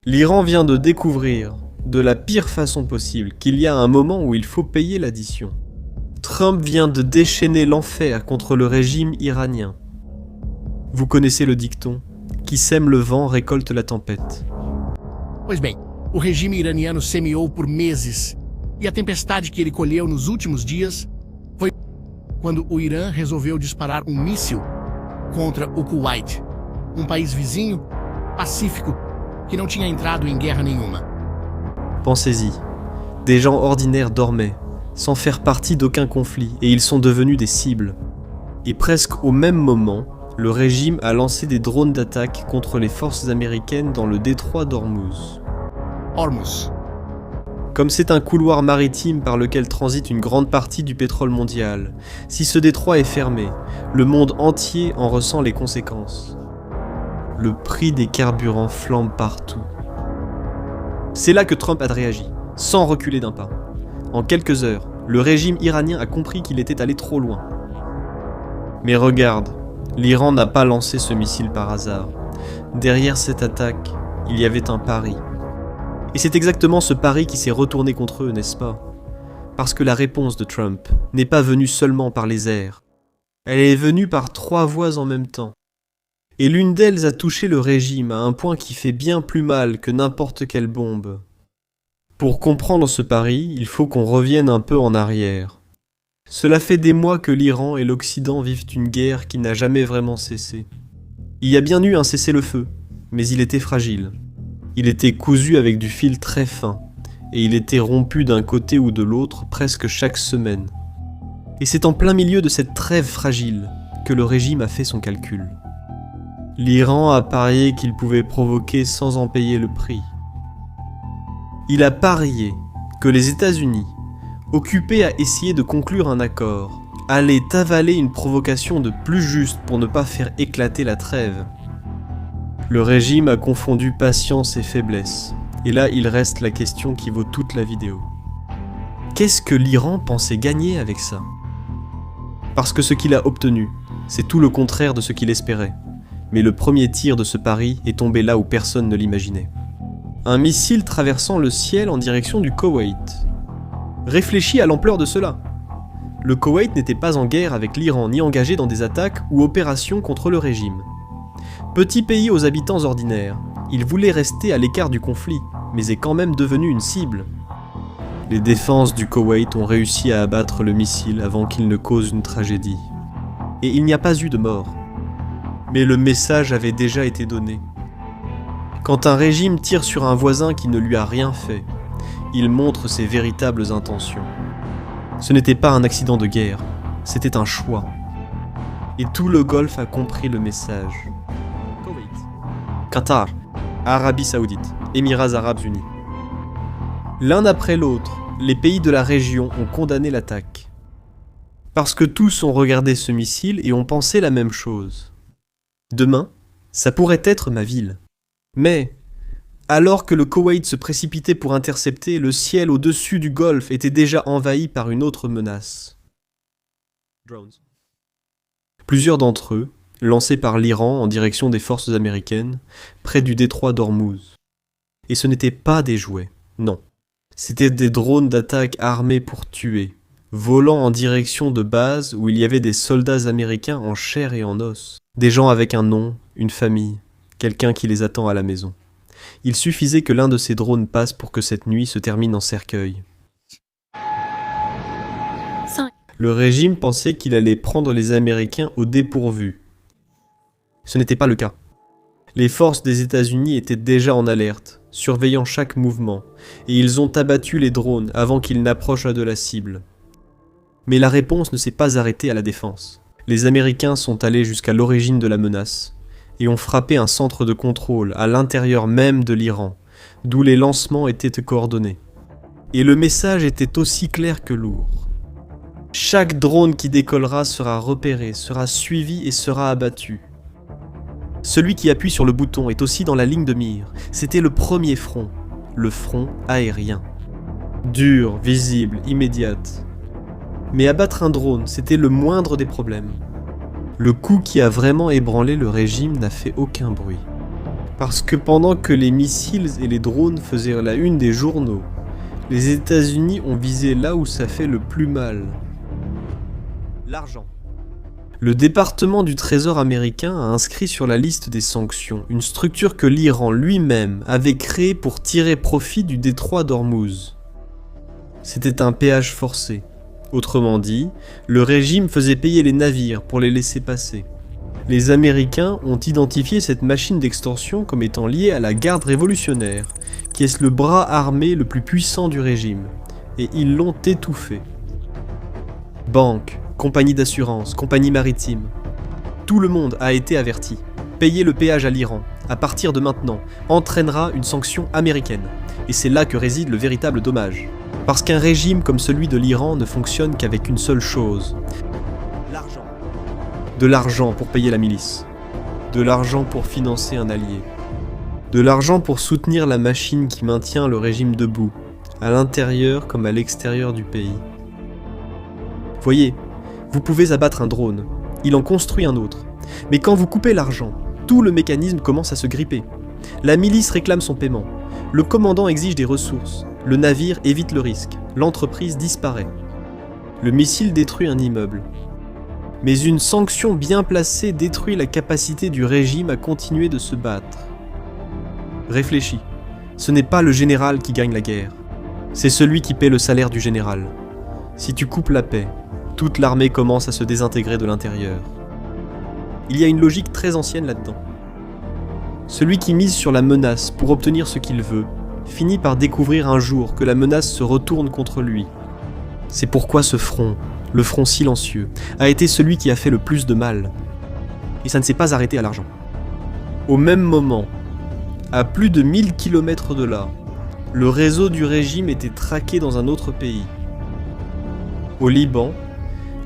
L'Iran vient de découvrir, de la pire façon possible, qu'il y a un moment où il faut payer l'addition. Trump vient de déchaîner l'enfer contre le régime iranien. Vous connaissez le dicton, qui sème le vent récolte la tempête. Pois bem, o regime iraniano semeou por meses, e a tempestade que ele colheu nos últimos dias foi quando o Irã resolveu disparar um míssil contra o Kuwait, país vizinho, pacífico, que não tinha entrado em guerra nenhuma. Pensez-y, des gens ordinaires dormaient, sans faire partie d'aucun conflit, et ils sont devenus des cibles. Et presque au même moment, le régime a lancé des drones d'attaque contre les forces américaines dans le détroit d'Ormuz. Hormuz. Comme c'est un couloir maritime par lequel transite une grande partie du pétrole mondial, si ce détroit est fermé, le monde entier en ressent les conséquences. Le prix des carburants flambe partout. C'est là que Trump a réagi, sans reculer d'un pas. En quelques heures, le régime iranien a compris qu'il était allé trop loin. Mais regarde, l'Iran n'a pas lancé ce missile par hasard. Derrière cette attaque, il y avait un pari. Et c'est exactement ce pari qui s'est retourné contre eux, n'est-ce pas? Parce que la réponse de Trump n'est pas venue seulement par les airs. Elle est venue par 3 voies en même temps. Et l'une d'elles a touché le régime à un point qui fait bien plus mal que n'importe quelle bombe. Pour comprendre ce pari, il faut qu'on revienne un peu en arrière. Cela fait des mois que l'Iran et l'Occident vivent une guerre qui n'a jamais vraiment cessé. Il y a bien eu un cessez-le-feu, mais il était fragile. Il était cousu avec du fil très fin, et il était rompu d'un côté ou de l'autre presque chaque semaine. Et c'est en plein milieu de cette trêve fragile que le régime a fait son calcul. L'Iran a parié qu'il pouvait provoquer sans en payer le prix. Il a parié que les États-Unis, occupés à essayer de conclure un accord, allaient avaler une provocation de plus juste pour ne pas faire éclater la trêve. Le régime a confondu patience et faiblesse, et là il reste la question qui vaut toute la vidéo. Qu'est-ce que l'Iran pensait gagner avec ça? Parce que ce qu'il a obtenu, c'est tout le contraire de ce qu'il espérait. Mais le premier tir de ce pari est tombé là où personne ne l'imaginait. Un missile traversant le ciel en direction du Koweït. Réfléchis à l'ampleur de cela. Le Koweït n'était pas en guerre avec l'Iran ni engagé dans des attaques ou opérations contre le régime. Petit pays aux habitants ordinaires, il voulait rester à l'écart du conflit, mais est quand même devenu une cible. Les défenses du Koweït ont réussi à abattre le missile avant qu'il ne cause une tragédie. Et il n'y a pas eu de mort. Mais le message avait déjà été donné. Quand un régime tire sur un voisin qui ne lui a rien fait, il montre ses véritables intentions. Ce n'était pas un accident de guerre, c'était un choix. Et tout le Golfe a compris le message. Koweït, Qatar, Arabie Saoudite, Émirats Arabes Unis. L'un après l'autre, les pays de la région ont condamné l'attaque. Parce que tous ont regardé ce missile et ont pensé la même chose. Demain, ça pourrait être ma ville. Mais, alors que le Koweït se précipitait pour intercepter, le ciel au-dessus du Golfe était déjà envahi par une autre menace. Drones. Plusieurs d'entre eux, lancés par l'Iran en direction des forces américaines, près du détroit d'Ormuz. Et ce n'étaient pas des jouets, non. C'étaient des drones d'attaque armés pour tuer, volant en direction de bases où il y avait des soldats américains en chair et en os. Des gens avec un nom, une famille, quelqu'un qui les attend à la maison. Il suffisait que l'un de ces drones passe pour que cette nuit se termine en cercueil. Le régime pensait qu'il allait prendre les Américains au dépourvu. Ce n'était pas le cas. Les forces des États-Unis étaient déjà en alerte, surveillant chaque mouvement, et ils ont abattu les drones avant qu'ils n'approchent de la cible. Mais la réponse ne s'est pas arrêtée à la défense. Les Américains sont allés jusqu'à l'origine de la menace et ont frappé un centre de contrôle à l'intérieur même de l'Iran, d'où les lancements étaient coordonnés. Et le message était aussi clair que lourd. Chaque drone qui décollera sera repéré, sera suivi et sera abattu. Celui qui appuie sur le bouton est aussi dans la ligne de mire. C'était le premier front, le front aérien. Dure, visible, immédiate. Mais abattre un drone, c'était le moindre des problèmes. Le coup qui a vraiment ébranlé le régime n'a fait aucun bruit. Parce que pendant que les missiles et les drones faisaient la une des journaux, les États-Unis ont visé là où ça fait le plus mal. L'argent. Le département du Trésor américain a inscrit sur la liste des sanctions une structure que l'Iran lui-même avait créée pour tirer profit du détroit d'Ormuz. C'était un péage forcé. Autrement dit, le régime faisait payer les navires pour les laisser passer. Les Américains ont identifié cette machine d'extorsion comme étant liée à la garde révolutionnaire, qui est le bras armé le plus puissant du régime, et ils l'ont étouffé. Banques, compagnies d'assurance, compagnies maritimes, tout le monde a été averti. Payer le péage à l'Iran, à partir de maintenant, entraînera une sanction américaine. Et c'est là que réside le véritable dommage. Parce qu'un régime comme celui de l'Iran ne fonctionne qu'avec une seule chose. L'argent. De l'argent pour payer la milice. De l'argent pour financer un allié. De l'argent pour soutenir la machine qui maintient le régime debout, à l'intérieur comme à l'extérieur du pays. Voyez, vous pouvez abattre un drone, il en construit un autre. Mais quand vous coupez l'argent, tout le mécanisme commence à se gripper. La milice réclame son paiement. Le commandant exige des ressources. Le navire évite le risque. L'entreprise disparaît. Le missile détruit un immeuble. Mais une sanction bien placée détruit la capacité du régime à continuer de se battre. Réfléchis. Ce n'est pas le général qui gagne la guerre. C'est celui qui paie le salaire du général. Si tu coupes la paix, toute l'armée commence à se désintégrer de l'intérieur. Il y a une logique très ancienne là-dedans. Celui qui mise sur la menace pour obtenir ce qu'il veut, finit par découvrir un jour que la menace se retourne contre lui. C'est pourquoi ce front, le front silencieux, a été celui qui a fait le plus de mal. Et ça ne s'est pas arrêté à l'argent. Au même moment, à plus de 1000 km de là, le réseau du régime était traqué dans un autre pays. Au Liban,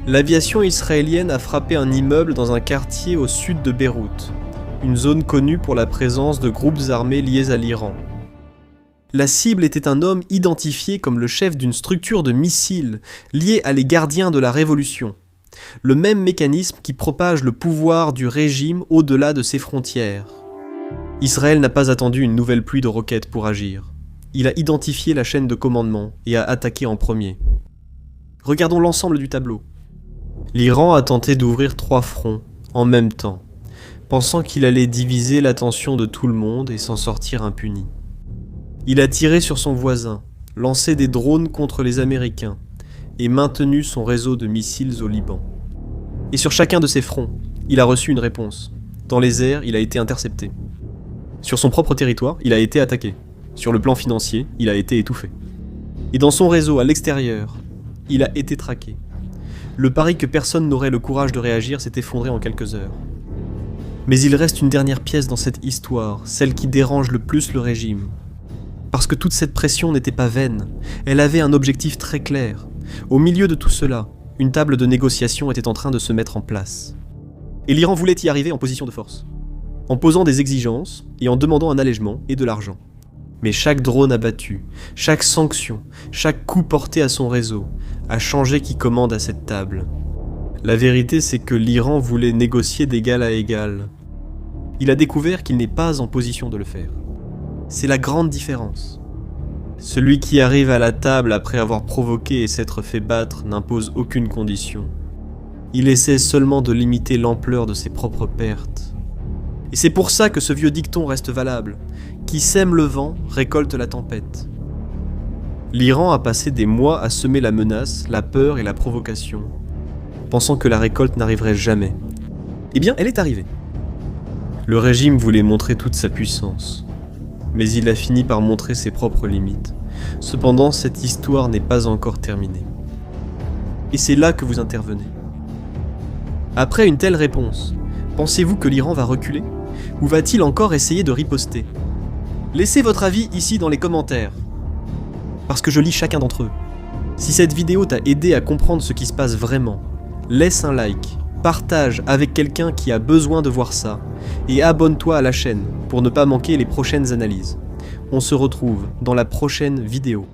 l'aviation israélienne a frappé un immeuble dans un quartier au sud de Beyrouth, une zone connue pour la présence de groupes armés liés à l'Iran. La cible était un homme identifié comme le chef d'une structure de missiles liée à les gardiens de la révolution, le même mécanisme qui propage le pouvoir du régime au-delà de ses frontières. Israël n'a pas attendu une nouvelle pluie de roquettes pour agir. Il a identifié la chaîne de commandement et a attaqué en premier. Regardons l'ensemble du tableau. L'Iran a tenté d'ouvrir 3 fronts, en même temps, pensant qu'il allait diviser l'attention de tout le monde et s'en sortir impuni. Il a tiré sur son voisin, lancé des drones contre les Américains, et maintenu son réseau de missiles au Liban. Et sur chacun de ces fronts, il a reçu une réponse. Dans les airs, il a été intercepté. Sur son propre territoire, il a été attaqué. Sur le plan financier, il a été étouffé. Et dans son réseau à l'extérieur, il a été traqué. Le pari que personne n'aurait le courage de réagir s'est effondré en quelques heures. Mais il reste une dernière pièce dans cette histoire, celle qui dérange le plus le régime. Parce que toute cette pression n'était pas vaine, elle avait un objectif très clair. Au milieu de tout cela, une table de négociation était en train de se mettre en place. Et l'Iran voulait y arriver en position de force, en posant des exigences et en demandant un allègement et de l'argent. Mais chaque drone abattu, chaque sanction, chaque coup porté à son réseau, a changé qui commande à cette table. La vérité, c'est que l'Iran voulait négocier d'égal à égal. Il a découvert qu'il n'est pas en position de le faire. C'est la grande différence. Celui qui arrive à la table après avoir provoqué et s'être fait battre n'impose aucune condition. Il essaie seulement de limiter l'ampleur de ses propres pertes. Et c'est pour ça que ce vieux dicton reste valable. Qui sème le vent récolte la tempête. L'Iran a passé des mois à semer la menace, la peur et la provocation, pensant que la récolte n'arriverait jamais. Eh bien, elle est arrivée. Le régime voulait montrer toute sa puissance, mais il a fini par montrer ses propres limites. Cependant, cette histoire n'est pas encore terminée. Et c'est là que vous intervenez. Après une telle réponse, pensez-vous que l'Iran va reculer ? Ou va-t-il encore essayer de riposter ? Laissez votre avis ici dans les commentaires, parce que je lis chacun d'entre eux. Si cette vidéo t'a aidé à comprendre ce qui se passe vraiment, laisse un like, partage avec quelqu'un qui a besoin de voir ça, et abonne-toi à la chaîne pour ne pas manquer les prochaines analyses. On se retrouve dans la prochaine vidéo.